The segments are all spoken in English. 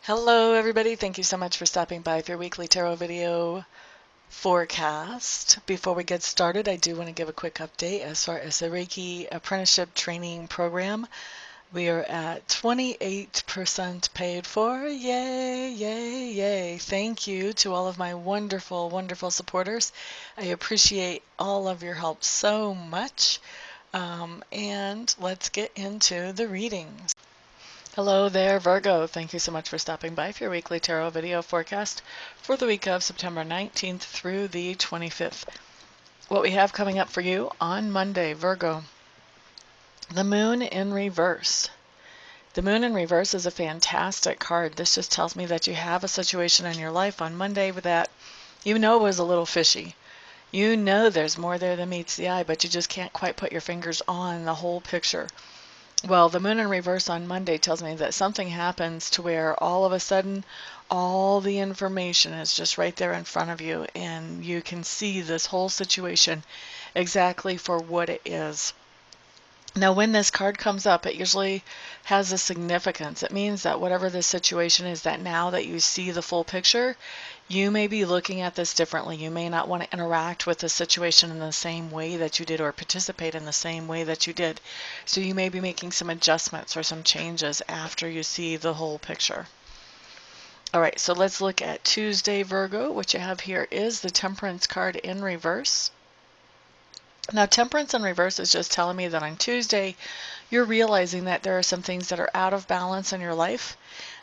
Hello everybody, thank you so much for stopping by for your weekly tarot video forecast. Before we get started, I do want to give a quick update as far as the Reiki Apprenticeship Training Program. We are at 28% paid for. Yay, yay, yay. Thank you to all of my wonderful, wonderful supporters. I appreciate all of your help so much. And let's get into the readings. Hello there, Virgo. Thank you so much for stopping by for your weekly tarot video forecast for the week of September 19th through the 25th. What we have coming up for you on Monday, Virgo, the Moon in Reverse. The Moon in Reverse is a fantastic card. This just tells me that you have a situation in your life on Monday that you know was a little fishy. You know there's more there than meets the eye, but you just can't quite put your fingers on the whole picture. Well, the Moon in Reverse on Monday tells me that something happens to where all of a sudden all the information is just right there in front of you and you can see this whole situation exactly for what it is. Now, when this card comes up, it usually has a significance. It means that whatever the situation is, that now that you see the full picture, you may be looking at this differently. You may not want to interact with the situation in the same way that you did or participate in the same way that you did. So you may be making some adjustments or some changes after you see the whole picture. All right, so let's look at Tuesday, Virgo. What you have here is the Temperance card in reverse. Now, Temperance in reverse is just telling me that on Tuesday, you're realizing that there are some things that are out of balance in your life,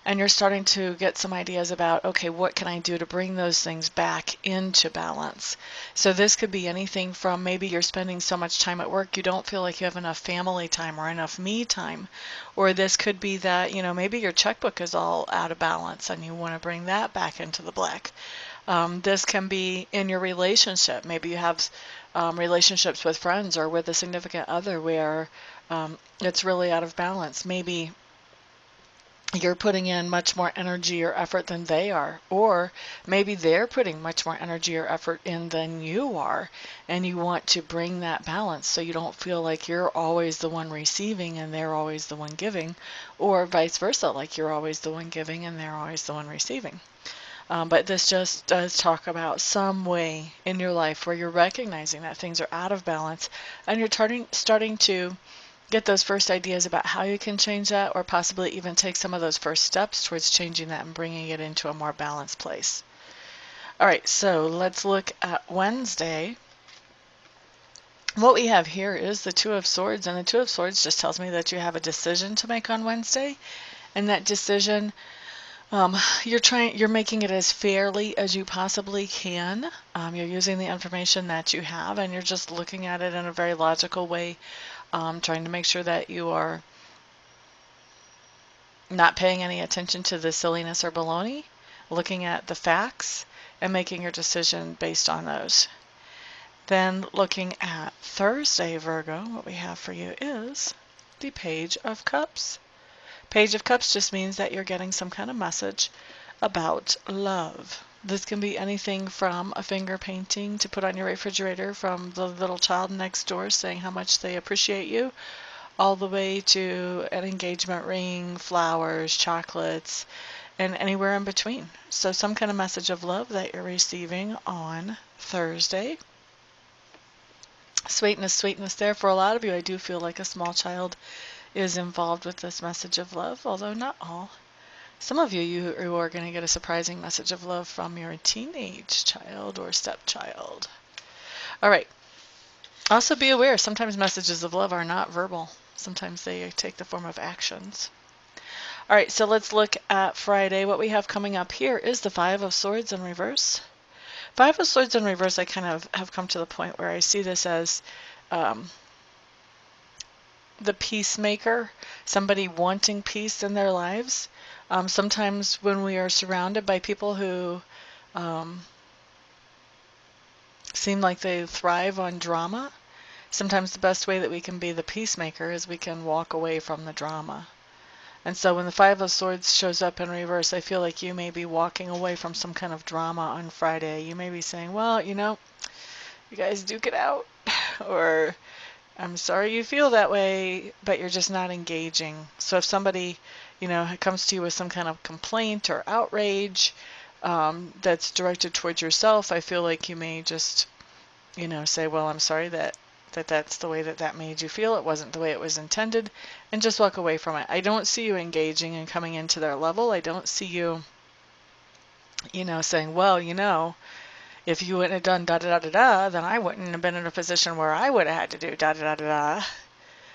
and you're starting to get some ideas about, okay, what can I do to bring those things back into balance? So this could be anything from maybe you're spending so much time at work, you don't feel like you have enough family time or enough me time. Or this could be that, maybe your checkbook is all out of balance and you want to bring that back into the black. This can be in your relationship. Maybe you have relationships with friends or with a significant other where it's really out of balance. Maybe you're putting in much more energy or effort than they are, or maybe they're putting much more energy or effort in than you are, and you want to bring that balance so you don't feel like you're always the one receiving and they're always the one giving, or vice versa, like you're always the one giving and they're always the one receiving. But this just does talk about some way in your life where you're recognizing that things are out of balance and you're starting to get those first ideas about how you can change that, or possibly even take some of those first steps towards changing that and bringing it into a more balanced place. All right, so let's look at Wednesday. What we have here is the Two of Swords, and the Two of Swords just tells me that you have a decision to make on Wednesday, and that decision you're making it as fairly as you possibly can. You're using the information that you have and you're just looking at it in a very logical way, trying to make sure that you are not paying any attention to the silliness or baloney, looking at the facts and making your decision based on those. Then looking at Thursday, Virgo, what we have for you is the Page of Cups. Page of Cups just means that you're getting some kind of message about love. This can be anything from a finger painting to put on your refrigerator from the little child next door saying how much they appreciate you, all the way to an engagement ring, flowers, chocolates, and anywhere in between. So some kind of message of love that you're receiving on Thursday. Sweetness, sweetness there. For a lot of you, I do feel like a small child is involved with this message of love, although not all. Some of you are going to get a surprising message of love from your teenage child or stepchild. All right. Also be aware, sometimes messages of love are not verbal. Sometimes they take the form of actions. All right, so let's look at Friday. What we have coming up here is the Five of Swords in reverse. Five of Swords in reverse, I kind of have come to the point where I see this as the peacemaker, somebody wanting peace in their lives. Sometimes when we are surrounded by people who seem like they thrive on drama, sometimes the best way that we can be the peacemaker is we can walk away from the drama. And so when the Five of Swords shows up in reverse, I feel like you may be walking away from some kind of drama on Friday. You may be saying, well, you guys duke it out, or I'm sorry you feel that way, but you're just not engaging. So if somebody it comes to you with some kind of complaint or outrage that's directed towards yourself, I feel like you may just, say, well, I'm sorry that's the way that made you feel. It wasn't the way it was intended, and just walk away from it. I don't see you engaging and coming into their level. I don't see you, saying, well, if you wouldn't have done da da da da da, then I wouldn't have been in a position where I would have had to do da da da da da.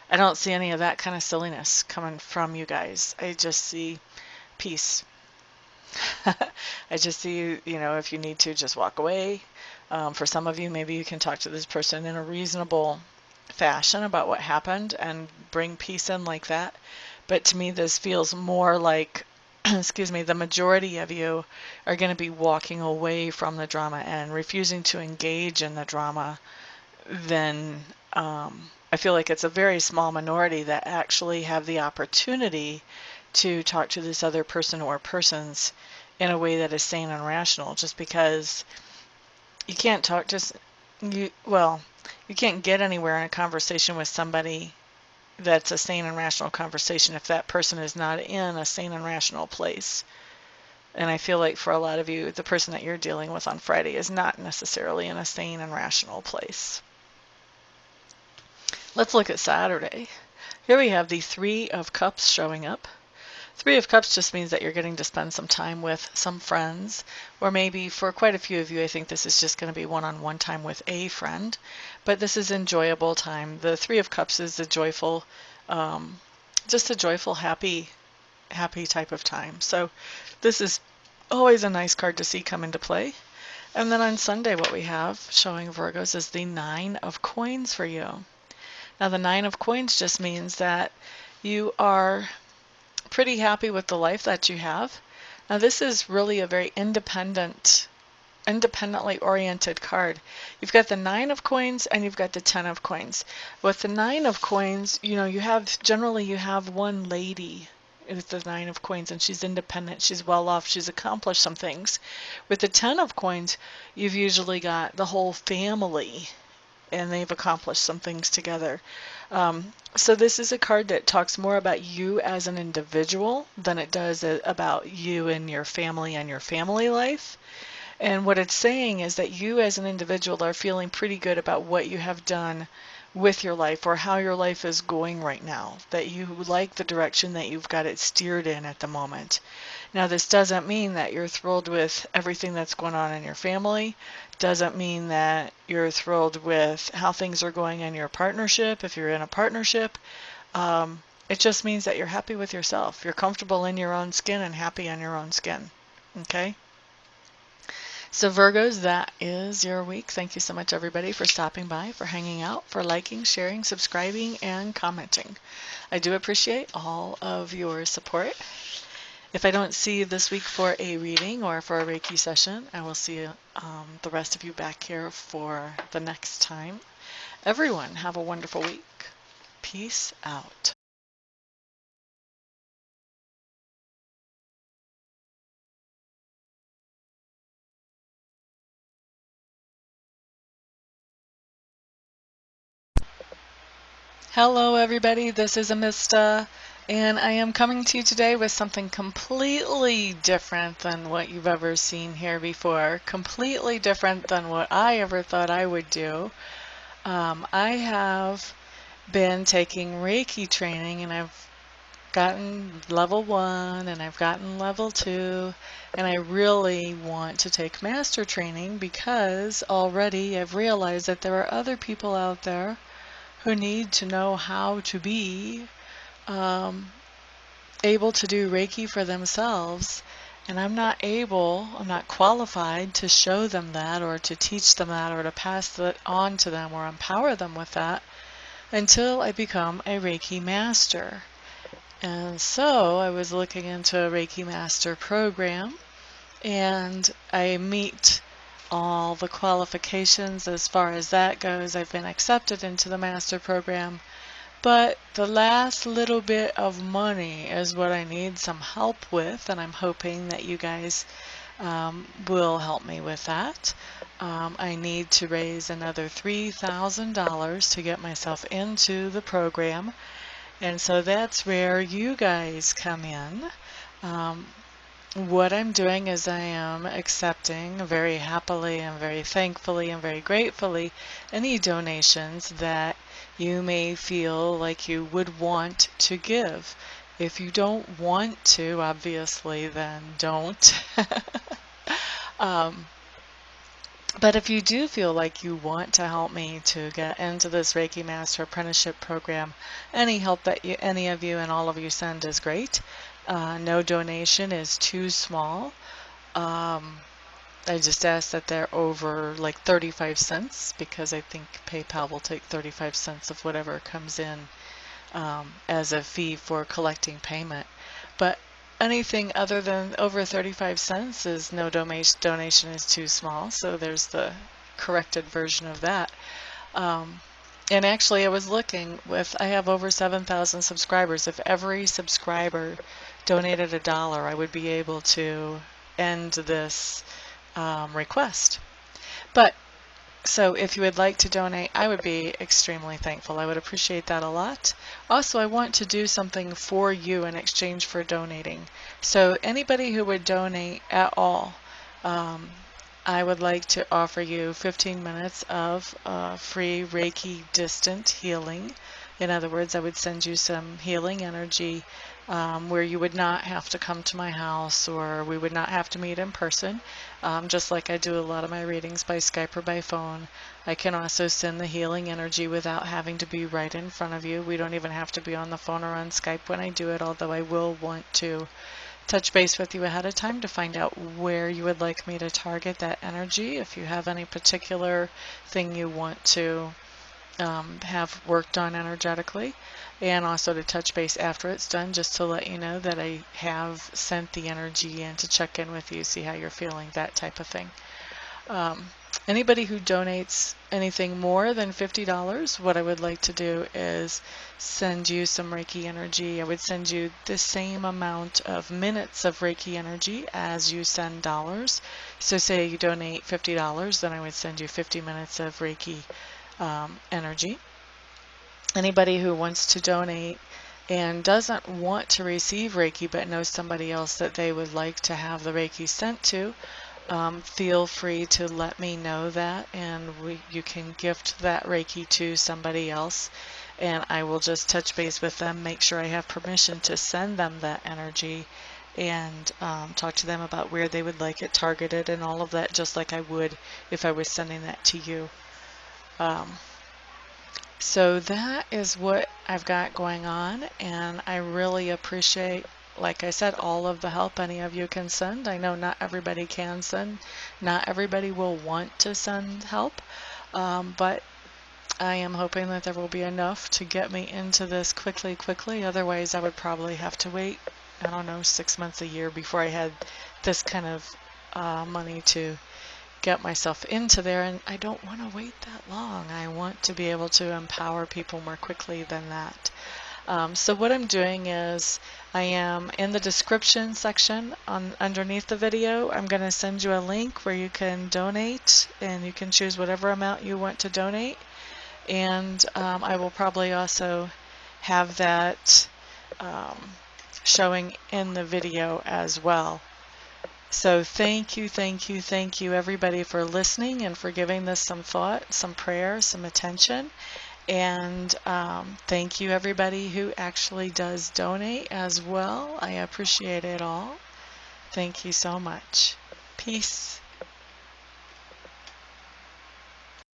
I don't see any of that kind of silliness coming from you guys. I just see peace. I just see you, if you need to, just walk away. For some of you, maybe you can talk to this person in a reasonable fashion about what happened and bring peace in like that. But to me, this feels more like, excuse me, the majority of you are going to be walking away from the drama and refusing to engage in the drama. Then I feel like it's a very small minority that actually have the opportunity to talk to this other person or persons in a way that is sane and rational, just because you can't talk to you can't get anywhere in a conversation with somebody that's a sane and rational conversation if that person is not in a sane and rational place. And I feel like for a lot of you, the person that you're dealing with on Friday is not necessarily in a sane and rational place. Let's look at Saturday. Here we have the Three of Cups showing up. Three of Cups just means that you're getting to spend some time with some friends, or maybe for quite a few of you, I think this is just going to be one-on-one time with a friend, but this is enjoyable time. The Three of Cups is a joyful, just a joyful, happy type of time. So this is always a nice card to see come into play. And then on Sunday, what we have showing Virgos is the Nine of Coins for you. Now the Nine of Coins just means that you are pretty happy with the life that you have. Now this is really a very independently oriented card. You've got the Nine of Coins and you've got the Ten of Coins. With the Nine of Coins, you have one lady with the Nine of Coins, and she's independent, she's well off, she's accomplished some things. With the Ten of Coins, you've usually got the whole family and they've accomplished some things together. So this is a card that talks more about you as an individual than it does about you and your family life. And what it's saying is that you as an individual are feeling pretty good about what you have done with your life or how your life is going right now, that you like the direction that you've got it steered in at the moment. Now, this doesn't mean that you're thrilled with everything that's going on in your family. Doesn't mean that you're thrilled with how things are going in your partnership, if you're in a partnership. It just means that you're happy with yourself. You're comfortable in your own skin and happy in your own skin. Okay? So Virgos, that is your week. Thank you so much, everybody, for stopping by, for hanging out, for liking, sharing, subscribing, and commenting. I do appreciate all of your support. If I don't see you this week for a reading or for a Reiki session, I will see the rest of you back here for the next time. Everyone, have a wonderful week. Peace out. Hello, everybody. This is Amista, and I am coming to you today with something completely different than what you've ever seen here before, completely different than what I ever thought I would do. I have been taking Reiki training, and I've gotten level 1 and I've gotten level 2, and I really want to take master training because already I've realized that there are other people out there who need to know how to be able to do Reiki for themselves, and I'm not qualified to show them that or to teach them that or to pass that on to them or empower them with that until I become a Reiki Master. And so I was looking into a Reiki Master program, and I meet all the qualifications as far as that goes. I've been accepted into the Master program, but the last little bit of money is what I need some help with, and I'm hoping that you guys will help me with that. I need to raise another $3,000 to get myself into the program, And so that's where you guys come in. Um, what I'm doing is I am accepting very happily and very thankfully and very gratefully any donations that you may feel like you would want to give. If you don't want to, obviously, then don't. um, but if you do feel like you want to help me to get into this Reiki Master Apprenticeship Program, any help that any of you and all of you send is great. No donation is too small. I just ask that they're over like 35 cents because I think PayPal will take 35 cents of whatever comes in as a fee for collecting payment. But anything other than over 35 cents is no donation is too small. So there's the corrected version of that. And actually I was looking I have over 7,000 subscribers. If every subscriber donated $1, I would be able to end this request. But so if you would like to donate, I would be extremely thankful. I would appreciate that a lot. Also, I want to do something for you in exchange for donating. So anybody who would donate at all, I would like to offer you 15 minutes of free Reiki distant healing. In other words, I would send you some healing energy where you would not have to come to my house, or we would not have to meet in person. Just like I do a lot of my readings by Skype or by phone. I can also send the healing energy without having to be right in front of you. We don't even have to be on the phone or on Skype when I do it, although I will want to touch base with you ahead of time to find out where you would like me to target that energy. If you have any particular thing you want to have worked on energetically, and also to touch base after it's done just to let you know that I have sent the energy in to check in with you, see how you're feeling, that type of thing. Anybody who donates anything more than $50, what I would like to do is send you some Reiki energy. I would send you the same amount of minutes of Reiki energy as you send dollars. So say you donate $50, then I would send you 50 minutes of Reiki energy. Anybody who wants to donate and doesn't want to receive Reiki but knows somebody else that they would like to have the Reiki sent to, feel free to let me know that, and you can gift that Reiki to somebody else, and I will just touch base with them, make sure I have permission to send them that energy, and talk to them about where they would like it targeted and all of that, just like I would if I was sending that to you. So that is what I've got going on, and I really appreciate, like I said, all of the help any of you can send. I know not everybody can send, not everybody will want to send help, but I am hoping that there will be enough to get me into this quickly. Otherwise, I would probably have to wait, I don't know, 6 months, a year before I had this kind of money to get myself into there, and I don't want to wait that long. I want to be able to empower people more quickly than that. So what I'm doing is I am in the description section underneath the video. I'm going to send you a link where you can donate, and you can choose whatever amount you want to donate, and I will probably also have that showing in the video as well. So thank you everybody for listening and for giving this some thought, some prayer, some attention. And thank you everybody who actually does donate as well. I appreciate it all. Thank you so much. Peace.